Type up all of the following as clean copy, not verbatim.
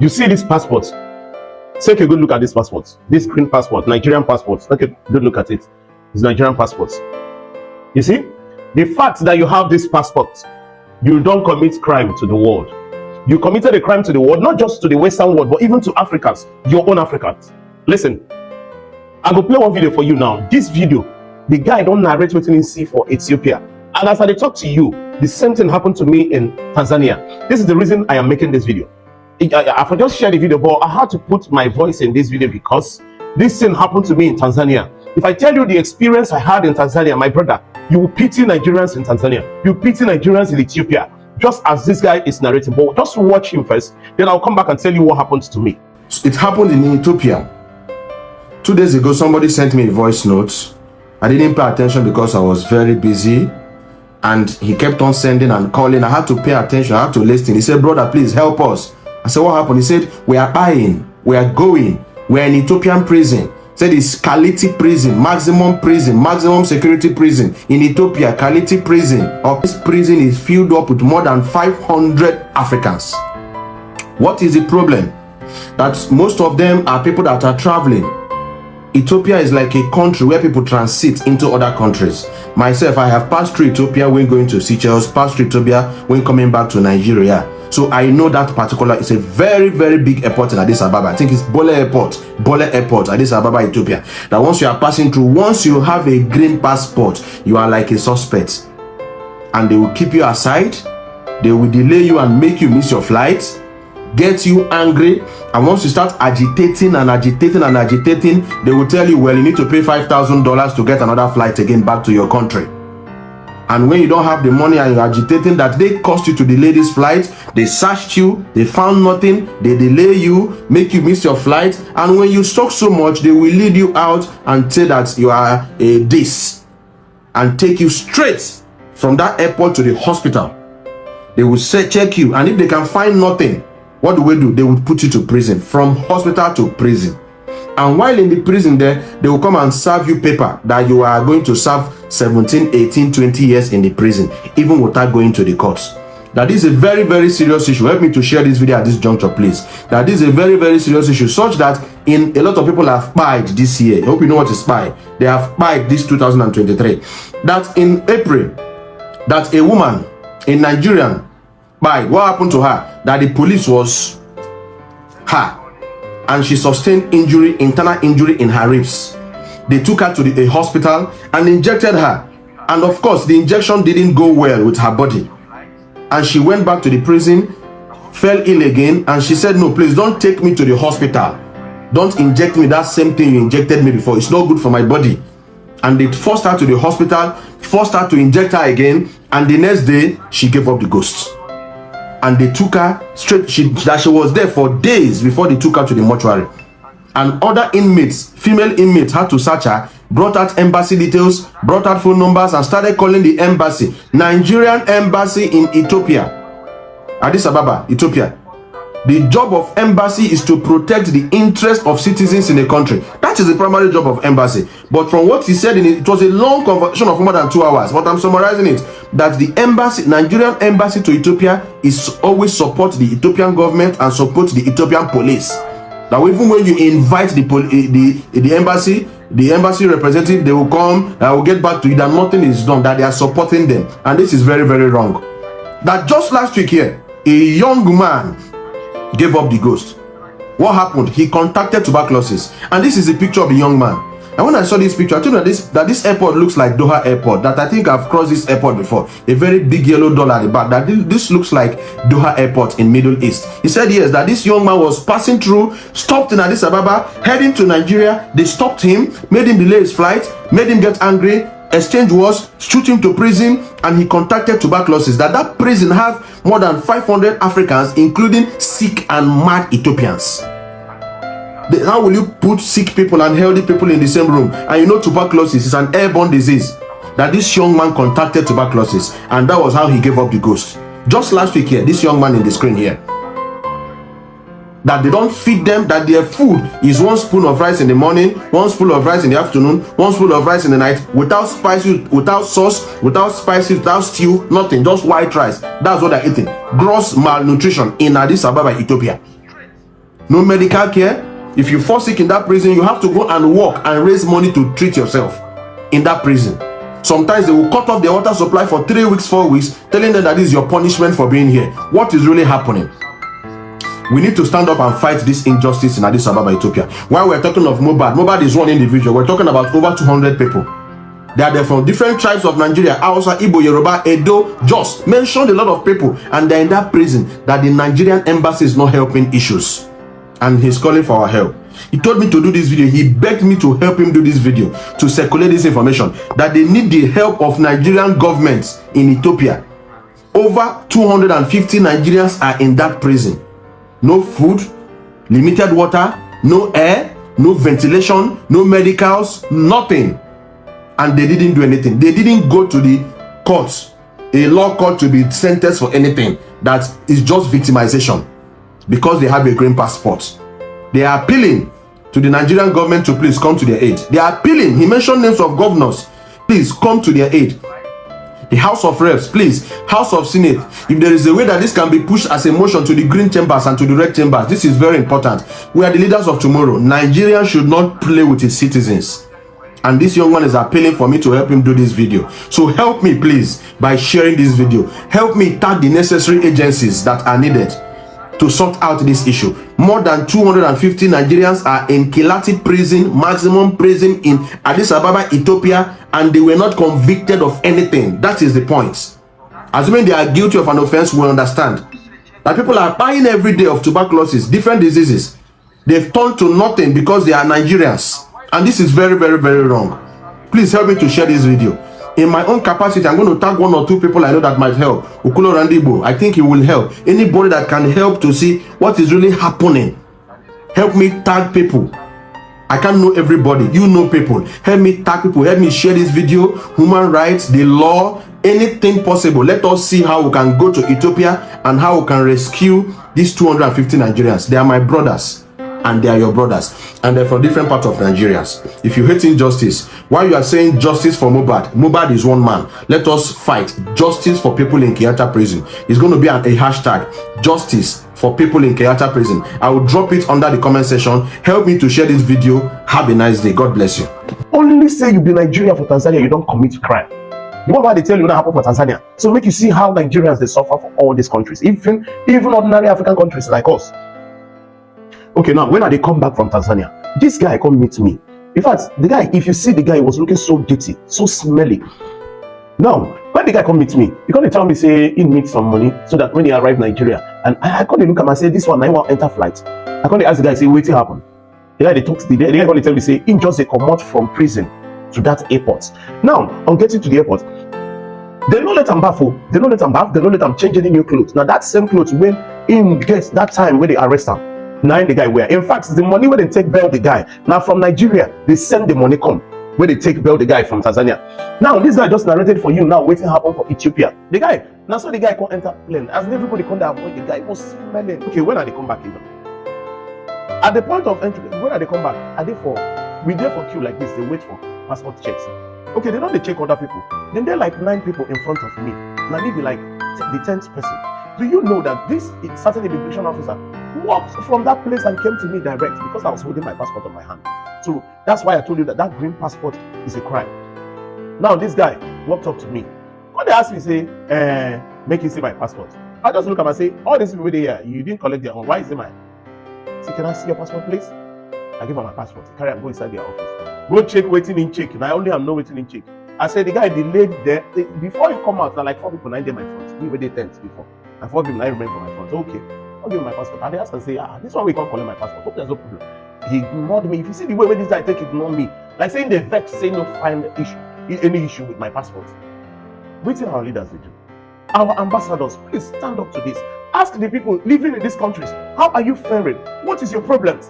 You see this passport? Take a good look at this passport. This green passport, Nigerian passport. Take a good look at it. It's Nigerian passport. You see? The fact that you have this passport, you don't commit crime to the world. You committed a crime to the world, not just to the Western world, but even to Africans, your own Africans. Listen, I will play one video for you now. This video, the guy don't narrate what he see for Ethiopia. And as I talk to you, the same thing happened to me in Tanzania. This is the reason I am making this video. I could just share the video, but I had to put my voice in this video because this thing happened to me in Tanzania. If I tell you the experience I had in Tanzania, my brother, you will pity Nigerians in Tanzania. You pity Nigerians in Ethiopia, just as this guy is narrating. But just watch him first, then I'll come back and tell you what happened to me. It happened in Ethiopia. 2 days ago, somebody sent me a voice note. I didn't pay attention because I was very busy. And he kept on sending and calling. I had to pay attention. I had to listen. He said, brother, please help us. I said, what happened? He said, we are buying. We are going. We are in Ethiopian prison. He said it's Kaliti prison, maximum security prison. In Ethiopia, Kaliti prison. This prison is filled up with more than 500 Africans. What is the problem? That most of them are people that are traveling. Ethiopia is like a country where people transit into other countries. Myself, I have passed through Ethiopia when going to Seychelles, passed through Ethiopia when coming back to Nigeria. So I know that particular, it's a very, very big airport in Addis Ababa. I think it's Bole Airport, Addis Ababa, Ethiopia. That once you are passing through, once you have a green passport, you are like a suspect. And they will keep you aside. They will delay you and make you miss your flight, get you angry. And once you start agitating, they will tell you, well, you need to pay $5,000 to get another flight again back to your country. And when you don't have the money and you're agitating, that they cost you to delay this flight, they searched you, they found nothing, they delay you, make you miss your flight. And when you talk so much, they will lead you out and say that you are a this and take you straight from that airport to the hospital. They will check you, and if they can find nothing, what do? They will put you to prison, from hospital to prison. And while in the prison there, they will come and serve you paper that you are going to serve 17, 18, 20 years in the prison, even without going to the courts. That is a very, very serious issue. Help me to share this video at this juncture, please. That is a very, very serious issue, such that a lot of people have spied this year. I hope you know what is spy. They have spied this 2023. That in April, that a woman, a Nigerian, spied. What happened to her? That the police was her, and she sustained injury, internal injury in her ribs. They took her to a hospital and injected her. And of course, the injection didn't go well with her body. And she went back to the prison, fell ill again, and she said, no, please don't take me to the hospital. Don't inject me that same thing you injected me before. It's not good for my body. And they forced her to the hospital, forced her to inject her again, and the next day, she gave up the ghost. And they took her straight, she was there for days before they took her to the mortuary. And other inmates, female inmates, had to search her, brought out embassy details, brought out phone numbers, and started calling the embassy, Nigerian embassy in Ethiopia, Addis Ababa, Ethiopia. The job of embassy is to protect the interest of citizens in a country. That is the primary job of embassy. But from what he said, it was a long conversation of more than 2 hours, but I'm summarizing it, that the embassy, Nigerian embassy to Ethiopia, is always support the Ethiopian government and support the Ethiopian police. Now, even when you invite the embassy representative, they will come, I will get back to you, that nothing is done, that they are supporting them. And this is very, very wrong. That just last week here, a young man gave up the ghost. What happened? He contacted tuberculosis. And this is a picture of the young man. And when I saw this picture, I told you that this airport looks like Doha Airport. That I think I've crossed this airport before. A very big yellow dollar at the back. That this looks like Doha Airport in Middle East. He said yes, that this young man was passing through, stopped in Addis Ababa, heading to Nigeria. They stopped him, made him delay his flight, made him get angry. Exchange was shoot him to prison, and he contacted tuberculosis. That prison have more than 500 Africans, including sick and mad Ethiopians. How will you put sick people and healthy people in the same room? And you know tuberculosis is an airborne disease. That this young man contacted tuberculosis, and that was how he gave up the ghost. Just last week here, this young man in the screen here, that they don't feed them, that their food is 1 spoon of rice in the morning, 1 spoon of rice in the afternoon, 1 spoon of rice in the night, without spices, without sauce, without spices, without stew, nothing, just white rice. That's what they're eating. Gross malnutrition in Addis Ababa, Ethiopia. no medical care. If you fall sick in that prison, you have to go and work and raise money to treat yourself in that prison. Sometimes they will cut off their water supply for 3 weeks, 4 weeks, telling them that this is your punishment for being here. What is really happening? We need to stand up and fight this injustice in Addis Ababa, Ethiopia. While we're talking of Mobad is one individual. We're talking about over 200 people. They are there from different tribes of Nigeria, Hausa, Igbo, Yoruba, Edo, Jos. Mentioned a lot of people, and they're in that prison that the Nigerian embassy is not helping issues. And he's calling for our help. He told me to do this video. He begged me to help him do this video, to circulate this information, that they need the help of Nigerian governments in Ethiopia. Over 250 Nigerians are in that prison. No food, limited water, no air, no ventilation, no medicals, nothing. And they didn't do anything. They didn't go to the courts, a law court, to be sentenced for anything. That is just victimization because they have a green passport. They are appealing to the Nigerian government to please come to their aid. They are appealing. He mentioned names of governors. Please come to their aid. The House of Reps, please, House of Senate. If there is a way that this can be pushed as a motion to the green chambers and to the red chambers, this is very important. We are the leaders of tomorrow. Nigeria should not play with its citizens. And this young man is appealing for me to help him do this video. So help me, please, by sharing this video. Help me tag the necessary agencies that are needed to sort out this issue. More than 250 Nigerians are in Kilati prison, maximum prison in Addis Ababa, Ethiopia, and they were not convicted of anything. That is the point. Assuming they are guilty of an offense, we understand that people are dying every day of tuberculosis, different diseases. They've turned to nothing because they are Nigerians. And this is very, very, very wrong. Please help me to share this video. In my own capacity, I'm going to tag 1 or 2 people I know that might help. Ukulo Randibo, I think he will help. Anybody that can help to see what is really happening, help me tag people. I can't know everybody. You know people. Help me tag people. Help me share this video. Human rights, the law, anything possible. Let us see how we can go to Ethiopia and how we can rescue these 250 Nigerians. They are my brothers. And they are your brothers, and they're from different parts of Nigeria. If you hate injustice, while you are saying justice for Mobad is one man. Let us fight justice for people in Kenyatta prison. It's going to be a hashtag, justice for people in Kenyatta prison. I will drop it under the comment section. Help me to share this video. Have a nice day. God bless you. Only say you be Nigerian for Tanzania, you don't commit crime. You know why they tell you what happened for Tanzania? So make you see how Nigerians, they suffer for all these countries, even ordinary African countries like us. Okay, now when they come back from Tanzania, this guy come meet me. In fact, the guy, if you see the guy, he was looking so dirty, so smelly. Now, when the guy come meet me, he come tell me, say, he needs some money so that when he arrive in Nigeria, and I come look at him and say, this one, I want enter flight. I come ask the guy, say, wait till happen. The guy, they talk to the guy come tell me, say, he just come out from prison to that airport. Now, on getting to the airport, they don't let him baffle, they don't let him bath, they don't let him change any new clothes. Now, that same clothes, when him gets that time when they arrest him, now the guy wear. In fact, the money when they take bail the guy, now from Nigeria, they send the money come when they take bail the guy from Tanzania. Now, this guy just narrated for you now, waiting happen for Ethiopia. The guy, now so the guy can't enter plane. As everybody come there, avoid the guy, it was smelling. Okay, when are they come back in? At the point of entry, when are they come back? Are they for, we there for queue like this, they wait for passport checks. Okay, they know they check other people. Then there are like 9 people in front of me. Now maybe like the 10th person. Do you know that this certain immigration officer walked from that place and came to me direct because I was holding my passport on my hand? So that's why I told you that that green passport is a crime. Now this guy walked up to me. When they asked me, say, make you see my passport. I just look at him and say, all these people here, you didn't collect their own. Why is it mine? Say, can I see your passport, please? I give him my passport. Carry and go inside their office. Go check waiting in check. Now I only am no waiting in check. I said the guy delayed there. Before you come out, now like 4 people, 9 days my front. We were there 10th before. And 4 people, I remain for my front. Okay. I'll give him my passport. And they ask and say, this one we can't collect my passport. Hope there's no problem. He ignored me. If you see the way when this guy take ignore me, like saying the vex, say no find any issue with my passport. Waiting our leaders they do. Our ambassadors, please stand up to this. Ask the people living in these countries, how are you faring? What is your problems?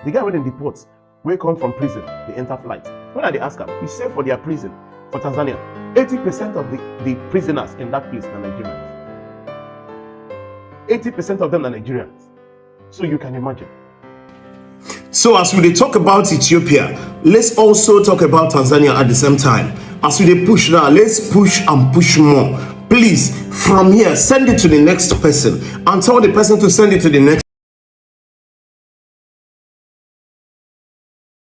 The guy went in the ports, we come from prison, they enter flight. When they ask him, he said for their prison, for Tanzania, 80% of the prisoners in that place are Nigerians. 80% of them are Nigerians. So you can imagine. So as we talk about Ethiopia, let's also talk about Tanzania at the same time. As we push now, let's push and push more. Please, from here, send it to the next person and tell the person to send it to the next